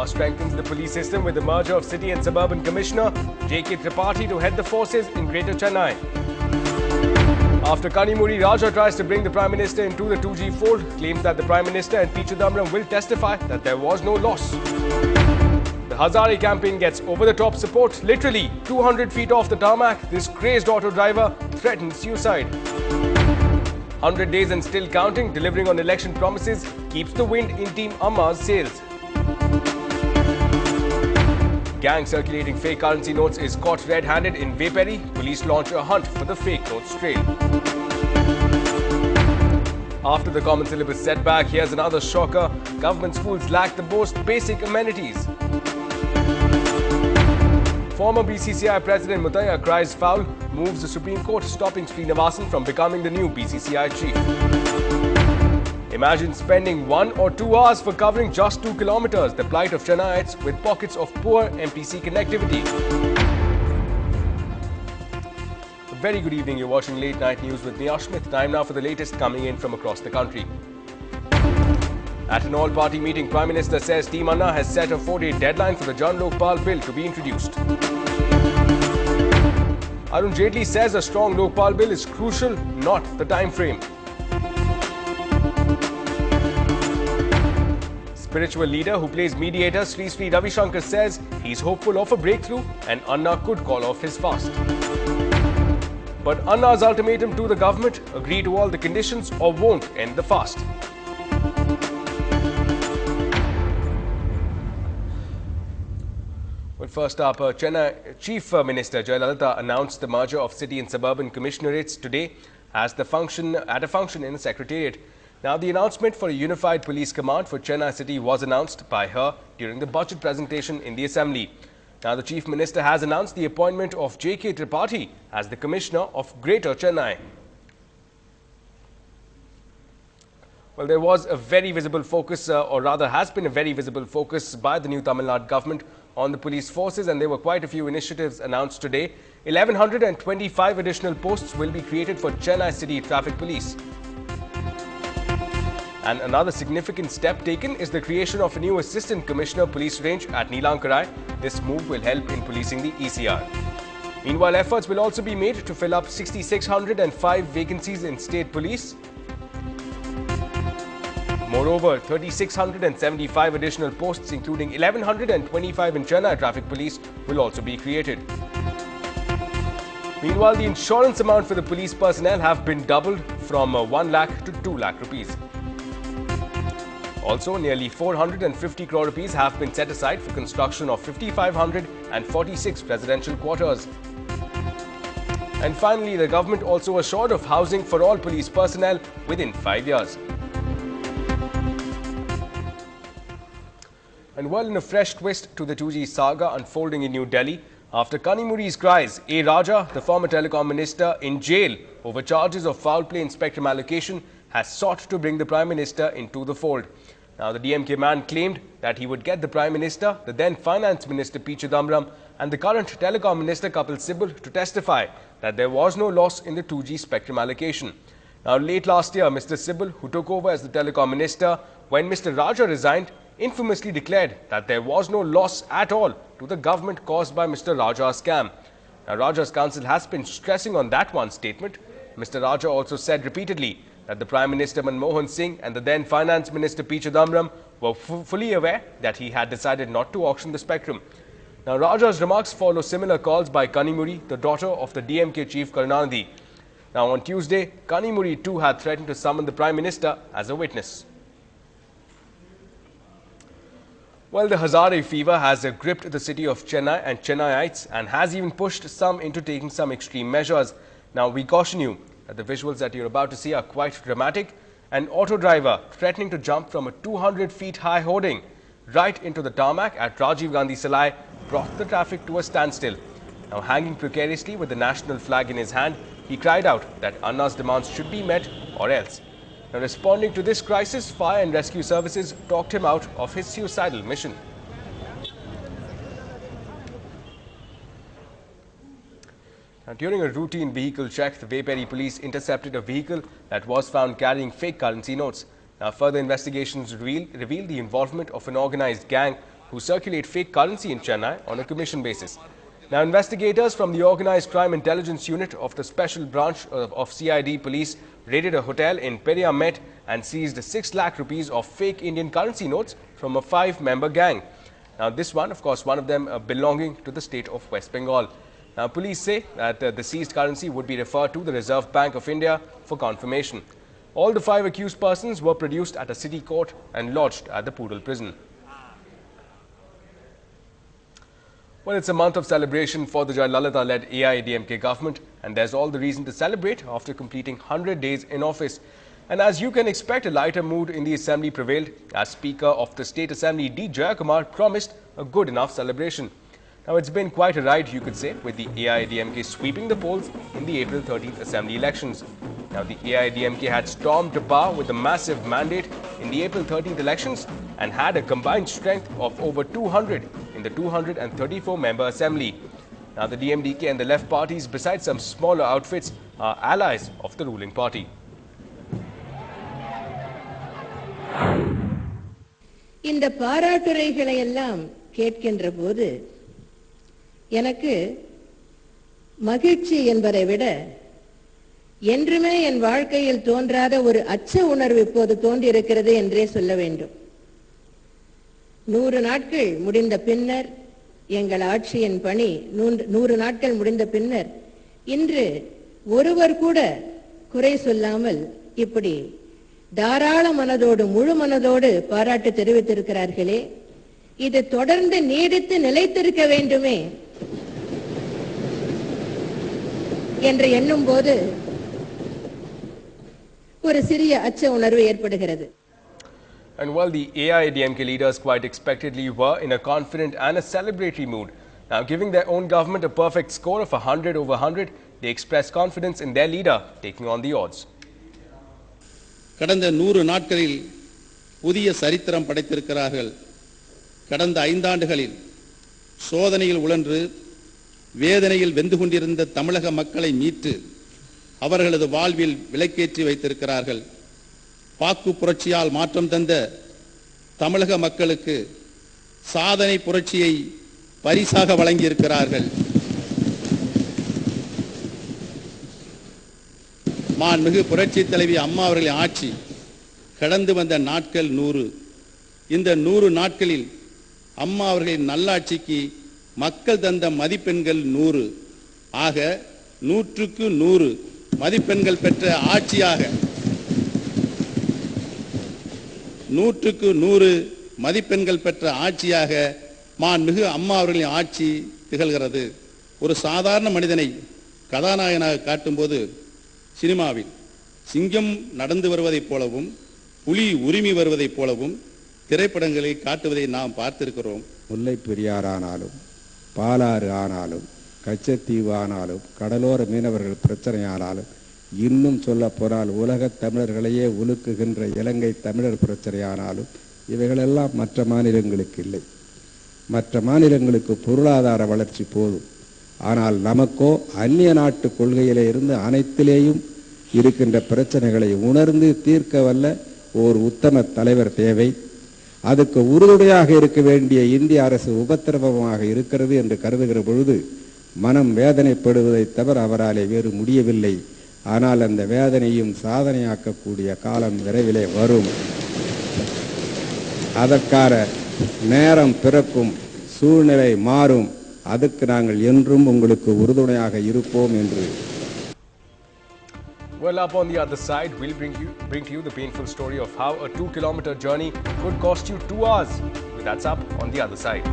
now strengthens the police system with the merger of City and Suburban Commissioner J.K. Tripathi to head the forces in Greater Chennai. After Kanimuri, Raja tries to bring the Prime Minister into the 2G fold, claims that the Prime Minister and P. Chidambaram will testify that there was no loss. The Hazare campaign gets over-the-top support. Literally 200 feet off the tarmac, this crazed auto driver threatens suicide. 100 days and still counting, delivering on election promises keeps the wind in Team Amma's sails. Gang circulating fake currency notes is caught red-handed in Veperi. Police launch a hunt for the fake notes trail. After the common syllabus setback, here's another shocker. Government schools lack the most basic amenities. Former BCCI President Muthiah cries foul, moves the Supreme Court stopping Srinivasan from becoming the new BCCI chief. Imagine spending 1 or 2 hours for covering just 2 kilometers, the plight of Chennaites with pockets of poor MTC connectivity. A very good evening, you're watching Late Night News with me, Ashmit. Time now for the latest coming in from across the country. At an all-party meeting, Prime Minister says Team Anna has set a 4-day deadline for the Jan Lokpal bill to be introduced. Arun Jaitley says a strong Lokpal bill is crucial, not the time frame. Spiritual leader who plays mediator Sri Sri Ravi Shankar says he's hopeful of a breakthrough and Anna could call off his fast. But Anna's ultimatum to the government: agree to all the conditions or won't end the fast. Well, first up, Chennai Chief Minister Jayalalitha announced the merger of City and Suburban Commissionerates today at a function in the Secretariat. Now, the announcement for a unified police command for Chennai City was announced by her during the budget presentation in the Assembly. Now, the Chief Minister has announced the appointment of J.K. Tripathi as the Commissioner of Greater Chennai. Well, there was a very visible focus, or rather has been a very visible focus by the new Tamil Nadu government on the police forces, and there were quite a few initiatives announced today. 1,125 additional posts will be created for Chennai City Traffic Police. And another significant step taken is the creation of a new Assistant Commissioner Police Range at Neelamkarai. This move will help in policing the ECR. Meanwhile, efforts will also be made to fill up 6,605 vacancies in State Police. Moreover, 3,675 additional posts, including 1,125 in Chennai Traffic Police, will also be created. Meanwhile, the insurance amount for the police personnel have been doubled from 1 lakh to 2 lakh rupees. Also, nearly 450 crore rupees have been set aside for construction of 5,546 residential quarters. And finally, the government also assured of housing for all police personnel within 5 years. And well, in a fresh twist to the 2G saga unfolding in New Delhi, after Kanimuri's cries, A. Raja, the former telecom minister, in jail over charges of foul play in spectrum allocation, has sought to bring the Prime Minister into the fold. Now, the DMK man claimed that he would get the Prime Minister, the then Finance Minister P. Chidambaram and the current Telecom Minister Kapil Sibal to testify that there was no loss in the 2G spectrum allocation. Now, late last year, Mr. Sibal, who took over as the Telecom Minister when Mr. Raja resigned, infamously declared that there was no loss at all to the government caused by Mr. Raja's scam. Now, Raja's counsel has been stressing on that one statement. Mr. Raja also said repeatedly that the Prime Minister Manmohan Singh and the then Finance Minister P. Chidambaram were fully aware that he had decided not to auction the spectrum. Now, Raja's remarks follow similar calls by Kanimuri, the daughter of the DMK chief Karunanidhi. Now, on Tuesday, Kanimuri too had threatened to summon the Prime Minister as a witness. Well, the Hazare fever has gripped the city of Chennai and Chennaites and has even pushed some into taking some extreme measures. Now, we caution you that the visuals that you're about to see are quite dramatic. An auto driver threatening to jump from a 200 feet high hoarding right into the tarmac at Rajiv Gandhi Salai brought the traffic to a standstill. Now, hanging precariously with the national flag in his hand, he cried out that Anna's demands should be met or else. Now, responding to this crisis, fire and rescue services talked him out of his suicidal mission. Now, during a routine vehicle check, the Veperi police intercepted a vehicle that was found carrying fake currency notes. Now, further investigations revealed the involvement of an organized gang who circulate fake currency in Chennai on a commission basis. Now, investigators from the Organized Crime Intelligence Unit of the Special Branch of CID Police raided a hotel in Peria Met and seized 6 lakh rupees of fake Indian currency notes from a 5-member gang. Now, this one, of course, one of them belonging to the state of West Bengal. Now, police say that the seized currency would be referred to the Reserve Bank of India for confirmation. All the 5 accused persons were produced at a city court and lodged at the Poodle prison. Well, it's a month of celebration for the Jayalalitha-led AIADMK government, and there's all the reason to celebrate after completing 100 days in office. And as you can expect, a lighter mood in the assembly prevailed as Speaker of the State Assembly D. Jayakumar promised a good enough celebration. Now, it's been quite a ride, you could say, with the AIADMK sweeping the polls in the April 13th Assembly elections. Now, the AIADMK had stormed to power with a massive mandate in the April 13th elections and had a combined strength of over 200 in the 234-member Assembly. Now, the DMDK and the left parties, besides some smaller outfits, are allies of the ruling party. இந்த பாராட்டுரைகளை எல்லாம் கேட்கின்ற போது எனக்கு மகிழ்ச்சி என்பதை விட என்றுமே என் வாழ்க்கையில் தோன்றாத ஒரு அச்ச உணர்வு இப்போது தோன்றி இருக்கிறது என்றே சொல்ல வேண்டும். 100 நாட்கள் முடிந்த பின்னர் எங்கள் ஆட்சியின் பணி 100 நாட்கள் முடிந்த பின்னர் இன்று ஒருவர் கூட குறை சொல்லாமல் இப்படி தாராள மனதோடு முழு மனதோடு பாராட்டு தெரிவித்திருக்கிறார்களே, இது தொடர்ந்து நீடித்து நிலைத்திருக்க வேண்டுமே என்று எண்ணும் போது ஒரு சிறிய அச்ச உணர்வு ஏற்படுகிறது. And while the AIADMK leaders quite expectedly were in a confident and a celebratory mood, now giving their own government a perfect score of 100 over 100, they expressed confidence in their leader taking on the odds. கடந்த 100 நாட்களில் புதிய சரித்திரம் படைத்திருக்கிறார்கள். கடந்த 5 ஆண்டுகளில் சோதனையில் உழன்று வேதனையில் வெந்து கொண்டிருந்த தமிழக மக்களை மீட்டு அவர்களது வாழ்வில் விளக்கேற்றி வைத்திருக்கிறார்கள். பாக்கு புரட்சியால் மாற்றம் தந்த தமிழக மக்களுக்கு சாதனை புரட்சியை பரிசாக வழங்கியிருக்கிறார்கள். மாண்புமிகு புரட்சி தலைவி அம்மா அவர்களின் ஆட்சி கடந்து வந்த நாட்கள் 100. இந்த 100 நாட்களில் அம்மா அவர்களின் நல்லாட்சிக்கு மக்கள் தந்த மதிப்பெண்கள் 100. ஆக 100க்கு 100 மதிப்பெண்கள் பெற்ற ஆட்சியாக 100க்கு 100 மதிப்பெண்கள் பெற்ற ஆட்சியாக மாண்புமிகு அம்மா அவர்களின் ஆட்சி திகழ்கிறது. ஒரு சாதாரண மனிதனை கதாநாயகனாக காட்டும்போது சினிமாவில் சிங்கம் நடந்து வருவதைப் போலவும் புலி உரிமை வருவதைப் போலவும் திரைப்படங்களை காட்டுவதை நாம் பார்த்திருக்கிறோம். முல்லை பெரியாறு ஆனாலும் பாலாறு ஆனாலும் கச்சத்தீவு ஆனாலும் கடலோர மீனவர்கள் பிரச்சனை ஆனாலும் இன்னும் சொல்ல போனால் உலக தமிழர்களையே உலுக்குகின்ற இலங்கை தமிழர் பிரச்சனை ஆனாலும் இவைகளெல்லாம் மற்ற மாநிலங்களுக்கு இல்லை. மற்ற மாநிலங்களுக்கு பொருளாதார வளர்ச்சி போதும். ஆனால் நமக்கோ அந்நிய நாட்டு கொள்கையிலே இருந்து அனைத்திலேயும் இருக்கின்ற பிரச்சனைகளை உணர்ந்து தீர்க்க வல்ல ஒரு உத்தம தலைவர் தேவை. அதுக்கு உறுதுணையாக இருக்க வேண்டிய இந்திய அரசு உபத்திரவமாக இருக்கிறது என்று கருதுகிற பொழுது மனம் வேதனைப்படுவதை தவிர அவராலே வேறு முடியவில்லை. ஆனால் அந்த வேதனையும் சாதனையாக்கக்கூடிய காலம் விரைவிலே வரும். அதற்கான நேரம் பிறக்கும், சூழ்நிலை மாறும். அதுக்கு நாங்கள் என்றும் உங்களுக்கு உறுதுணையாக இருப்போம் என்று. Well, up on the other side, we'll bring to you the painful story of how a 2-kilometer journey could cost you 2 hours. That's up on the other side.